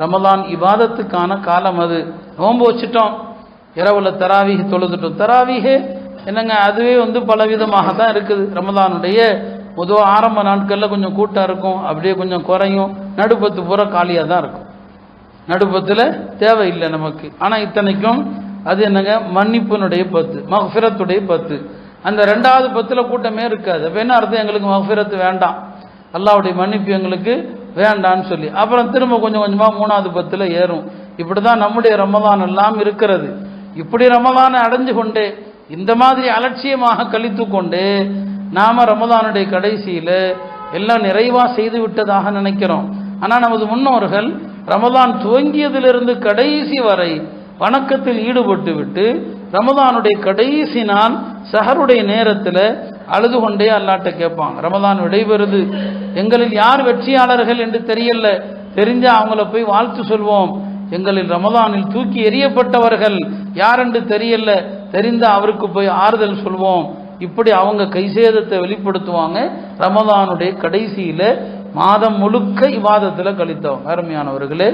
ரமலான் இபாதத்துக்கான காலம் அது. நோன்பு வச்சுட்டோம், இரவுல தராவீஹ் தொழுதுட்டோம். தராவீஹே என்னங்க, அதுவே பலவிதமாக தான் இருக்குது. ரமலானுடைய பொதுவாக ஆரம்ப நாட்களில் கொஞ்சம் கூட்டம் இருக்கும், அப்படியே கொஞ்சம் குறையும். நடுப்பத்து பூரா காலியாக தான் இருக்கும். நடுப்பத்தில் தேவையில்லை நமக்கு. ஆனால் இத்தனைக்கும் அது என்னங்க, மன்னிப்பினுடைய 10, மஃபிரத்துடைய 10. அந்த 2வது 10ல் கூட்டமே இருக்காது. அப்போ என்ன அர்த்தம், எங்களுக்கு மஃபிரத்து வேண்டாம், அல்லாஹ்வுடைய மன்னிப்பு எங்களுக்கு வேண்டான்னு சொல்லி அப்புறம் திரும்ப கொஞ்சம் கொஞ்சமாக 3வது 10ல் ஏறும். இப்படி தான் நம்முடைய ரமலான் எல்லாம் இருக்கிறது. இப்படி ரமலானை அடைஞ்சு கொண்டே இந்த மாதிரி அலட்சியமாக கழித்து கொண்டு நாம ரமலானுடைய கடைசியில் எல்லாம் நிறைவா செய்து விட்டதாக நினைக்கிறோம். ஆனால் நமது முன்னோர்கள் ரமலான் துவங்கியதிலிருந்து கடைசி வரை வணக்கத்தில் ஈடுபட்டு விட்டு ரமலானுடைய கடைசி நாள் சஹருடைய நேரத்தில் அழுது கொண்டே அல்லாட்ட கேட்பாங்க, ரமலான் விடைபெறுது, எங்களில் யார் வெற்றியாளர்கள் என்று தெரியல, தெரிஞ்ச அவங்கள போய் வாழ்த்து சொல்வோம், எங்களில் ரமலானில் தூக்கி எறியப்பட்டவர்கள் யார் என்று தெரியல, தெரிந்த அவருக்கு போய் ஆறுதல் சொல்வோம். இப்படி அவங்க கைசேதத்தை வெளிப்படுத்துவாங்க. ரமலானுடைய கடைசியில மாதம் முழுக்க இபாதத்தில் கழித்தவங்க. அருமையானவர்களே,